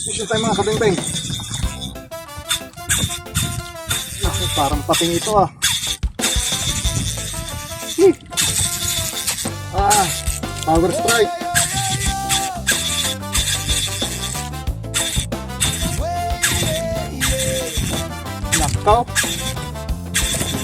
Dito tayo mga kabeng-beng. Parang pating ito ah. Power strike. Nakaw.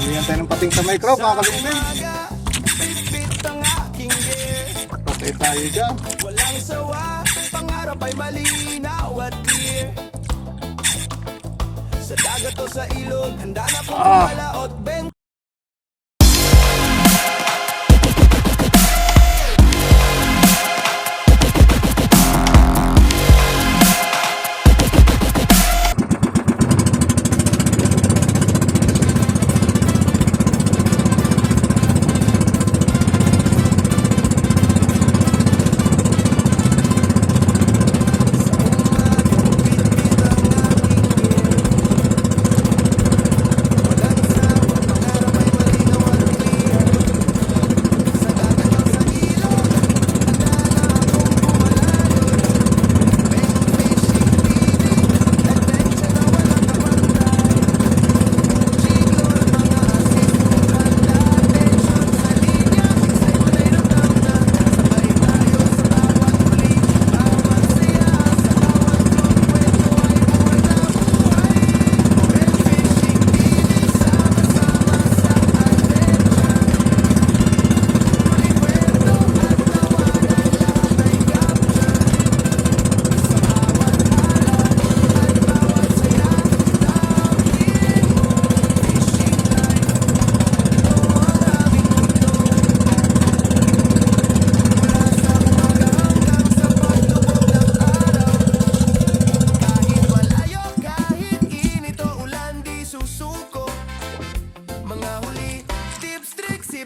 Nalihan tayo ng pating sa micro mga kabeng-beng. Patay tayo dyan. Walang sawa, pangarap ay malinaw at clear. Sa dagat o sa ilog, handa na kong malaot ben.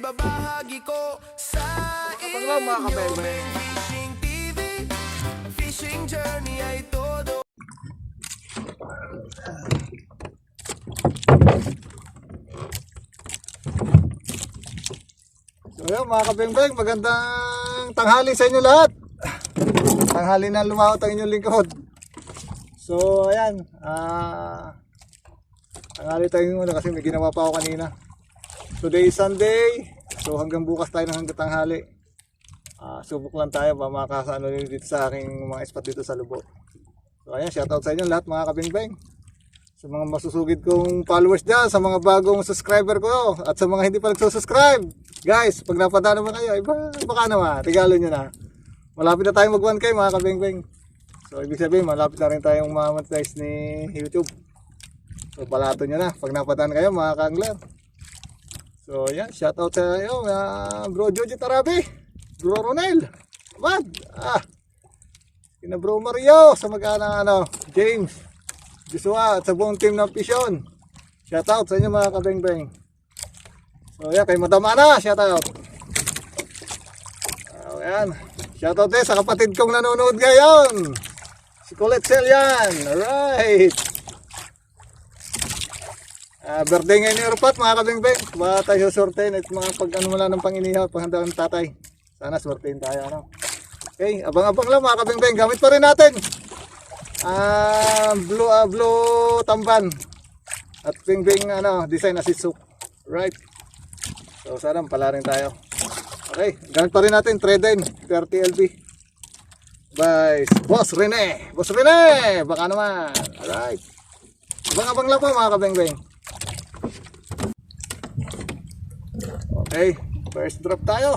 Ibabahagi ko sa iyo Fishing TV, fishing journey ay todo. So yun mga kabeng-beng, magandang tanghali sa inyo lahat. Tanghali na lumawat ang inyong lingkod. So ayan, tanghali tayo muna kasi may ginawa pa ako kanina. Today is Sunday, so hanggang bukas tayo ng hanggang tanghali. Subok lang tayo ba makakasano dito sa aking mga spot dito sa Lubo. So ayan, shoutout sa inyo lahat mga kabeng-beng. Sa mga masusugid kong followers dyan, sa mga bagong subscriber ko, at sa mga hindi pa nagsusubscribe. Guys, pag napadaan naman kayo, baka naman, regalo nyo na. Malapit na tayo mag 1K mga kabeng-beng. So ibig sabihin, malapit na rin tayong ma-monetize ni YouTube. So palato nyo na, pag napadaan kayo mga ka-angler. So yan, shoutout sa iyo, Bro Jojo Tarabi, Bro Ronel, Mad, kina Bro Mario, sa mag-ana James, Joshua, at sa buong team ng Pisyon. Shoutout sa inyo mga kabeng-beng. So yan, kay Madam Ana, shoutout. Yan, shoutout din sa kapatid kong nanonood ngayon, si Colette Celian, alright. Birthday ngayon ni Urpat mga kabeng-beng. Baka tayo susortein at mga pag-ano mo lang ng panginihaw, paghanda ng tatay. Sana susortein tayo Okay, abang-abang lang mga kabeng-beng. Gamit pa rin natin blue tamban at bing-bing design na sitsuk. Right. So sana pala rin tayo. Okay, gamit pa rin natin Treden 30 LB by Boss Rene. Boss Rene, baka naman. Alright. Abang-abang lang po mga kabeng-beng. Okay, first drop tayo.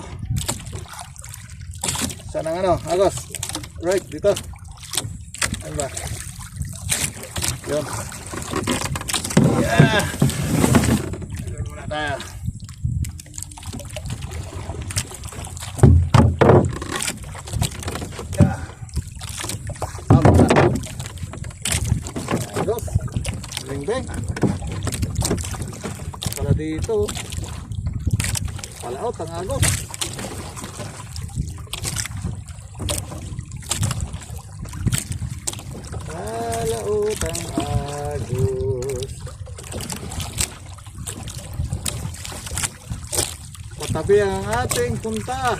Sana Agos. Right, dito. Ano ba? Yun. Yeah. Gawin muna tayo. Yeah. Agos. Bing-bing. Para dito. Palaot ang agos. Palaot ang agos. Patabi ang ating punta.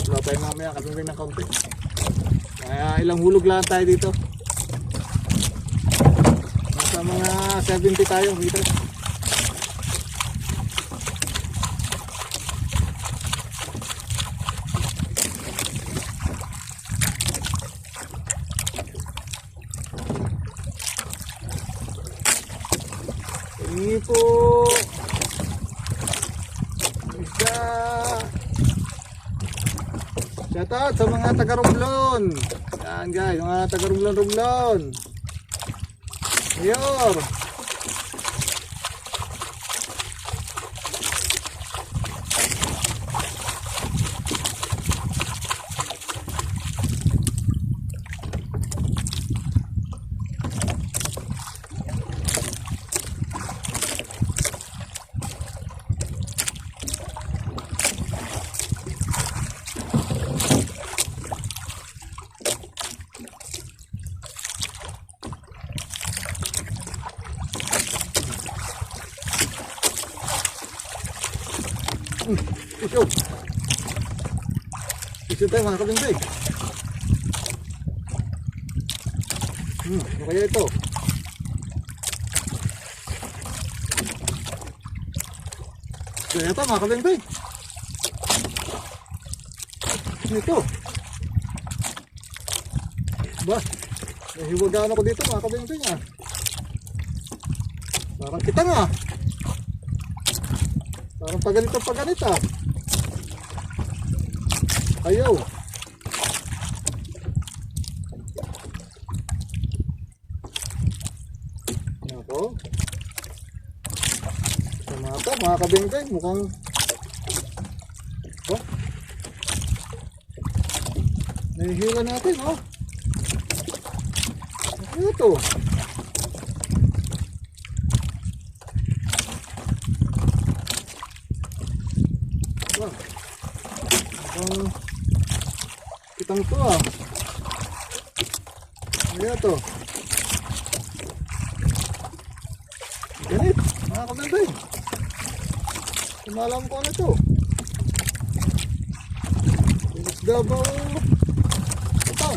Wala tayo mamaya kasi ng kaunti. Kaya ilang hulog lang tayo dito. Nasa mga 70 tayo dito. Ini po isa. Shout out sa mga taga-Romblon. Yan guys, mga taga-Romblon. Mayor. Ito. Ito tayo mga kabingay. Ano kaya ito? Kaya ito mga kabingay. Ito. Ba? Nahiwagaan ako dito mga kabingay ah. Parang kita nga. Parang paganito ah. Ayaw. Ako. Sama ito mga kabingay. Mukhang oh. Nahihila natin oh. Ano ito? Kitang to ah. Ano to? Ganit, mga kabingay. Sumalam ko ano to. Pinas Davao. Ito.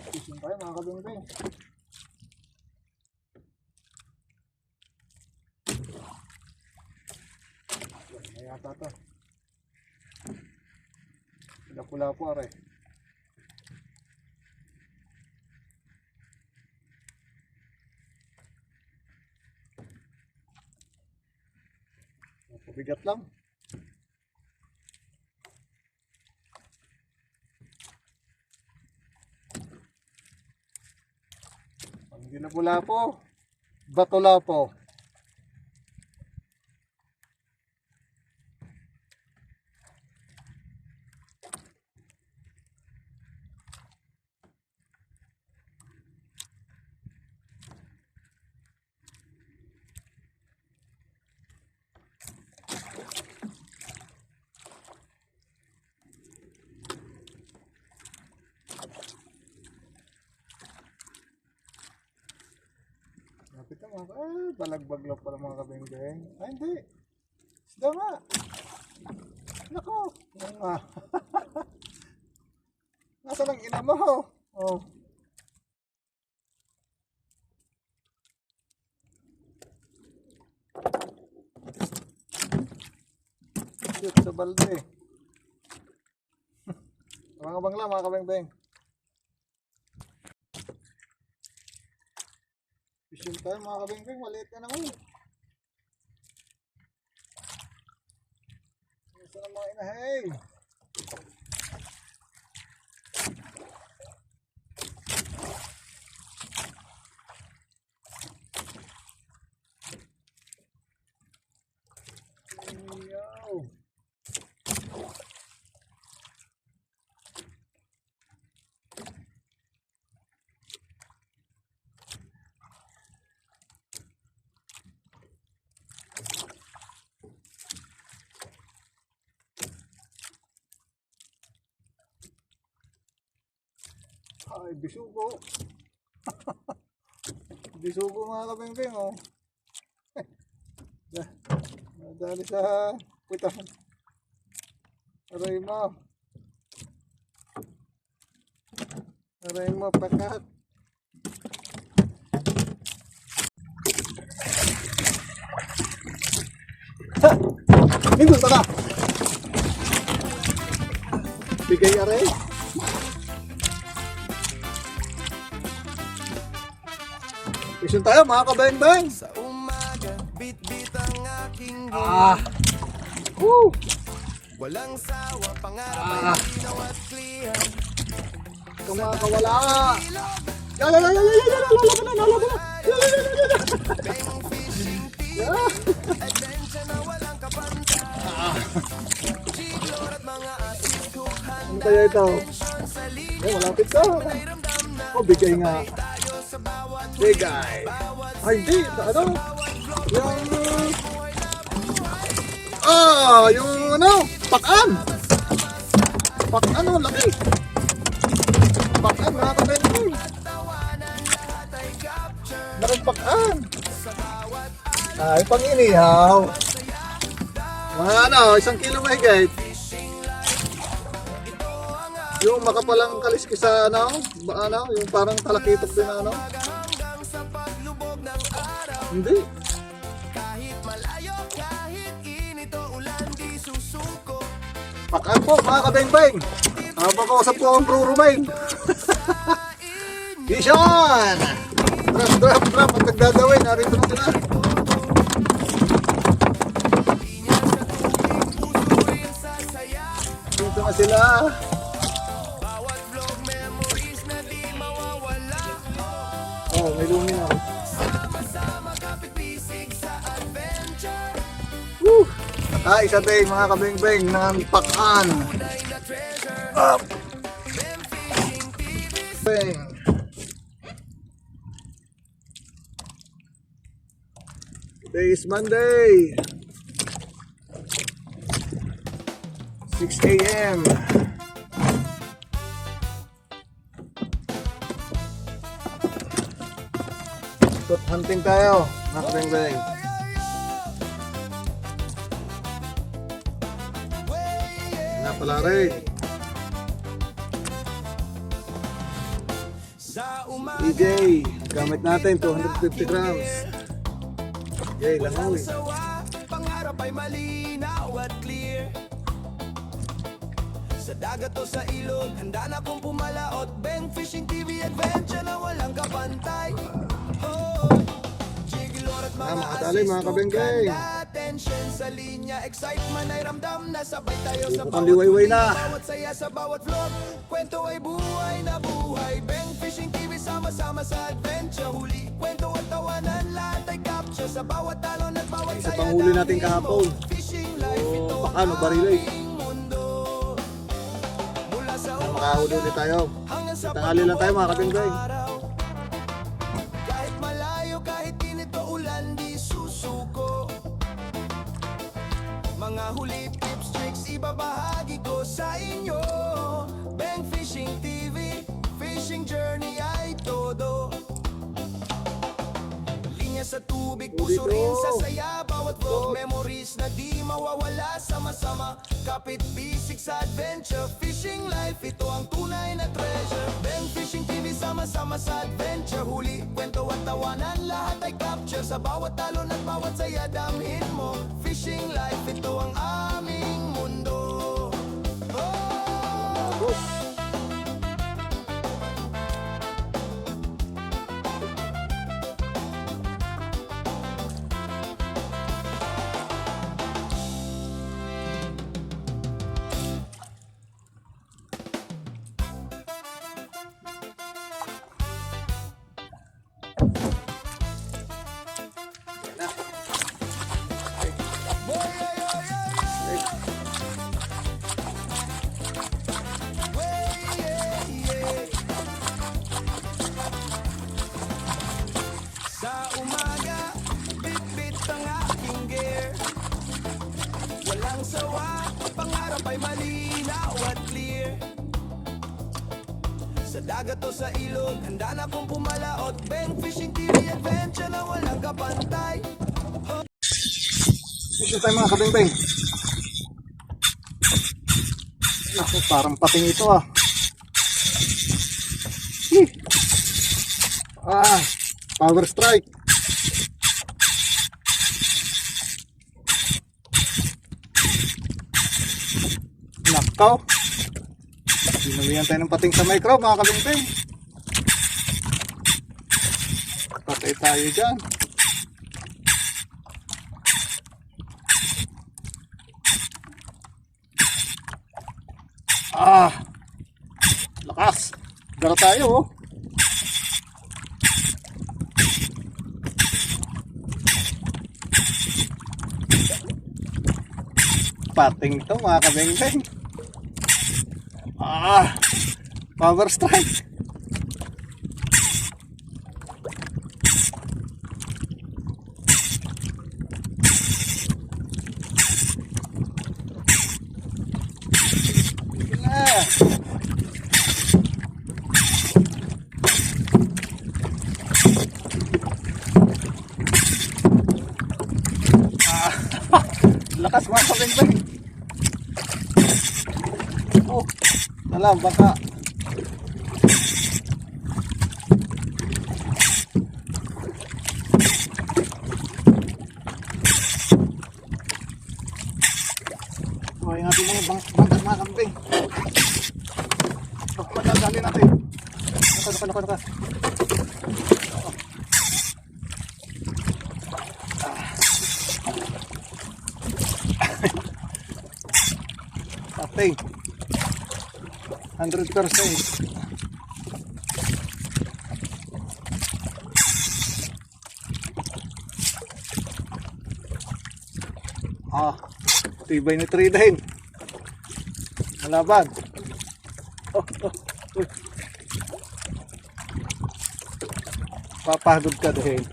Fishing tayo mga kabingay. Yan yata to. Pula po are. Mabigat lang. Hindi na pula po. Batula po. Lapit na mga balagbag lang pala mga kabeng-beng. Ay hindi. Isda nga. Nako. Yan nga. Nasa lang ina mo. Oh. Shoot sa balde. Mga bangla mga kabeng-beng. Fishing tayo mga kabing-bing, maliit na naman. Isa na mga inahay. Ay, bisugo. Bisugo mga kabeng-beng, oh. Nadali sa puwitan. Aray mo. Aray mo, pakat. Ha! Nindun ka. Bigay aray. Mission tayo mga kabeng-beng. Sa umaga, bit-bit ang aking Ah! Woo! walang sawa, pangarap ay linaw at clear. Kumakawala! Yan, yan, yan, yan, yan, yan, yan, lalaban na, lalaban na! Yan, yan, yan, yan, yan. Bang fishing team, Yan. adventure na walang kapantay. Chiglor at mga assist hook, Ano kaya ito? tension sa linya. Oh, malapit ka. Ramdam na Oh, bigay nga. tayo sa bawat Bigay. Ay, di. Ano? Yung... yung ano? Pakan! Pakan, oh, laki. Pakan, mga kabeng-beng. Laking pakan. Ay, pang-inihaw. Mga ano, 1 kilo mahigit. Yung makapalang kaliskis sa ano, yung parang talakitok din na ano. hanggang sa paglubog ng araw. Hindi. Kahit malayo, kahit init o ulan, di susuko. Pakan po mga kabeng-beng. Mapakausap ko ang Bro Rumain. Vision! Drop, drop, drop. At nagdadawin, narito na sila. Linya sa tubig, puso rin sasaya. Dito na sila. Bawat vlog, memories na di mawawala. Oh, may lumina. Sama-sama, kapit-bisig sa adventure. Woo! Isa day mga kabeng-beng ng pakan. Tunay na treasure, Up! Ben Fishing TV. Bang! Today is Monday. 6 a.m. Spot hunting tayo, mga kabeng-beng. Nga pala rin. Sa umaga, EJ, gamit natin 250 grams. Okay, langoy. sawa, pangarap ay malinaw at clear. Sa dagat o sa ilog, handa na kong pumalaot. Bang Fishing TV adventure na walang kapantay. Oh, Jiglor at mga makadali, mga kabengkeng. Tension sa linya, excitement ay ramdam na sabay tayo sa Bukang liwayway na. bawat saya sa bawat vlog. Kwento ay buhay na buhay. Bang Fishing TV sama-sama sa adventure. Huli, kwento at tawanan, lahat ay capture. Sa bawat talon at bawat Isa saya pang huli natin namin kahapon. mo. Fishing life, O, ito pakan o barilay. ang mundo. Mula sa Makahuli ulit tayo. hanggang sa Tanghali lang tayo mga kabengkeng. araw. Kahit malayo, kahit init o ulan, di susuko. Mga huli, tips, tricks, ibabahagi ko sa inyo. Bang Fishing TV, fishing journey ay todo. Linya sa tubig, puso rin sa saya. Bawat vlog, memories na di mawawala. Sama-sama, kapit bisig sa adventure. Fishing life, ito ang tunay na treasure. Bang Fishing TV, sama-sama sa adventure. Huli, kwento at tawanan, lahat ay capture. Sa bawat talon at bawat saya, damhin mo. Fishing life, ito ang aming mundo. Oh! Sa umaga, bit-bit ang aking gear. Walang sawa, pangarap ay malinaw at clear. Sa dagat o sa ilog, handa na kong pumalaot. Bang Fishing TV adventure na walang kapantay. Dito tayo mga kabeng-beng. Naku, parang pating ito ah. Hi. Power strike. Nakaw. Binuwihan tayo ng pating sa micro mga kabeng-beng. Patay tayo dyan. Lakas. Gara tayo oh. Pating to mga kabeng-beng. Power strike. Lakas mga kabeng-beng. Oh, alam baka. Oh, yung ating mga bangkat mga kabeng. Pagdali natin. Naka. Patay 100%. Tibay ni Tridain. Malaban. Uy. Papagod ka dahil.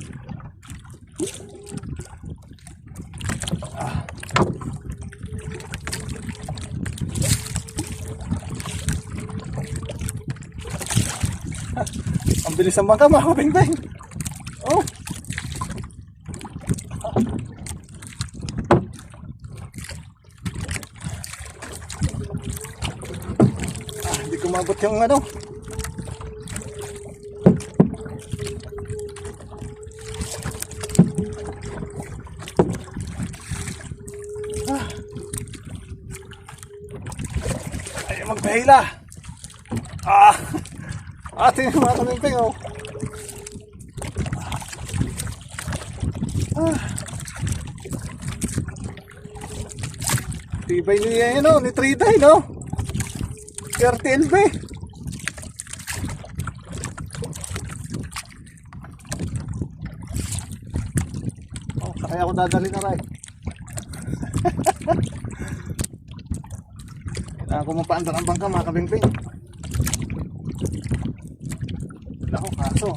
Ang bilis ang bangka mga kabeng-beng. Oh. Hindi ko mabot yung ano. Ay, magpahila. Ating mga kabeng-beng oh. Tibay niya yun oh, ni Triday no. RTLB. Oh, kaya ako dadali na rin. Kailangan ko mapaandar ang bangka mga kabeng-beng. Ako kaso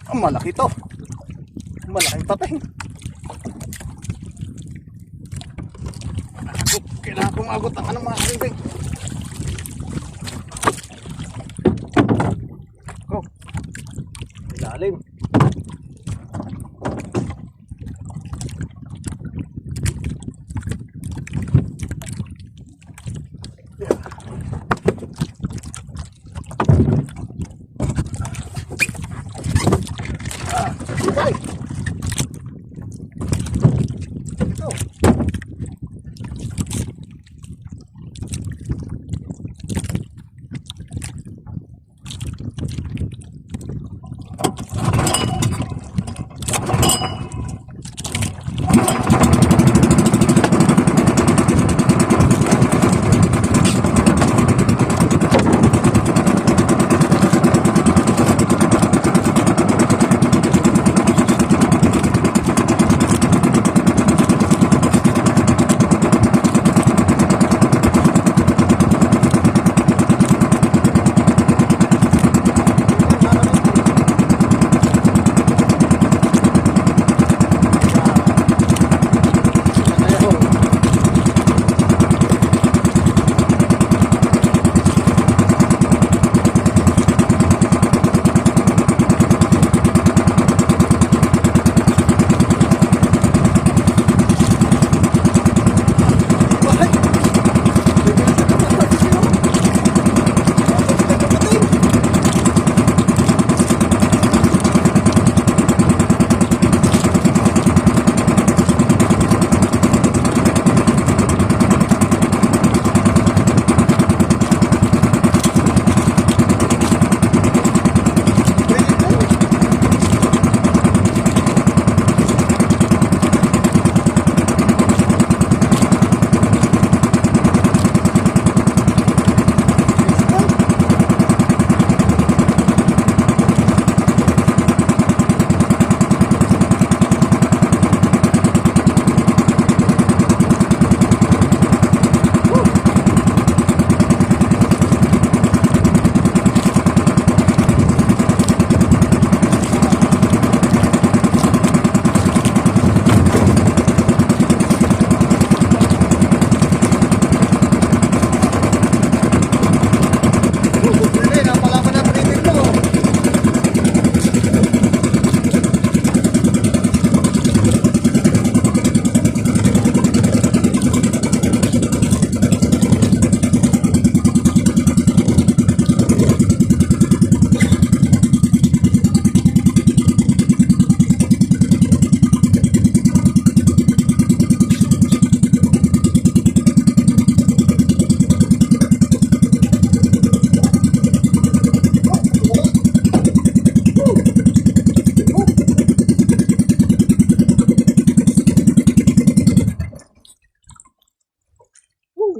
ang malaki to, malaking patay. Kailangan ko maabot ang ano mga kabeng-beng. Oh, ilalim.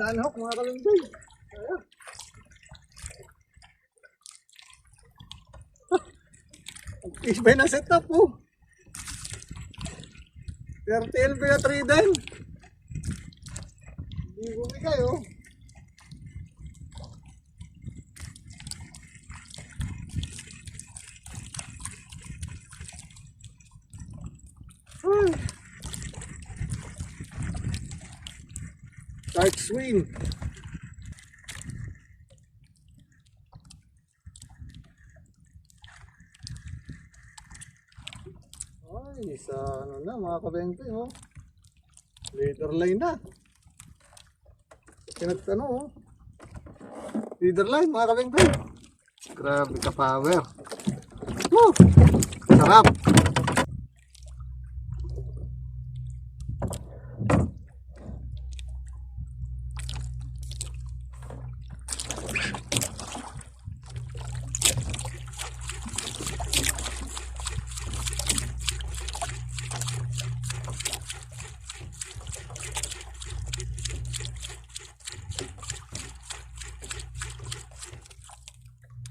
Na-unhook mga kalinday. Ayan. Ang tisbay na setup po. 30 LB na 3 din. Hindi bumigay oh. Ay. Shark swing. Ay, sa ano na mga kabengke oh. Leader line na. Pinagtano oh. Leader line mga kabengke. Grabe ka power. Woo! Sarap.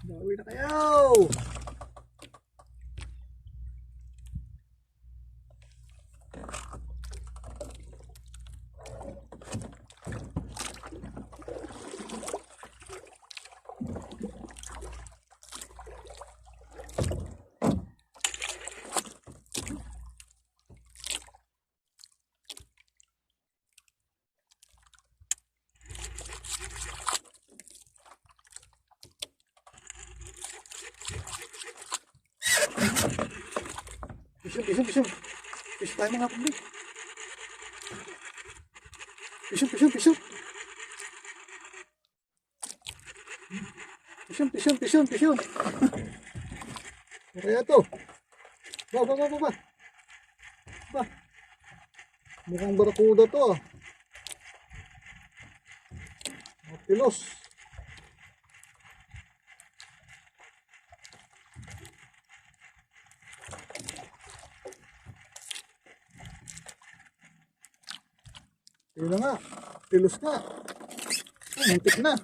Bawi na kayo! Pisyo. Pisyo tayo mga kapatid. Pisyo. Kaya to. Ba. Mukhang barakuda to ah. Tilos. Yun na nga, tilos na. Muntik na.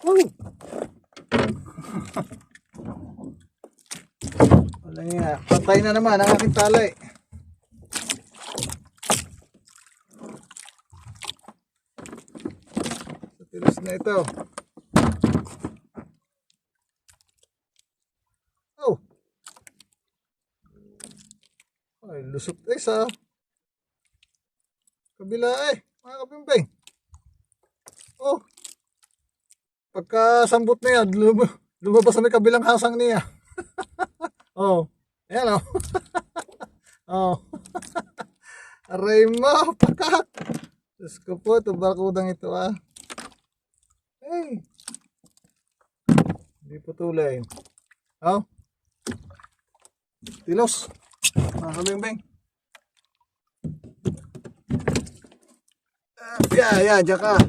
Oh! Wala nga, patay na naman ang aking talay. So, tilos na ito. Oh! Ay, lusot isa. Kabila mga kapimpeng. Oh. Pagka sambot na yan, lumabas na may kabilang hasang niya. Oh. Ayan oh. Oh. Aray mo, pakak. Diyos ko po, ito barakudang ito ah. Hey. Hindi po tulay. Oh. Tilos. Mga kapimpeng. Yeah, diyan ka.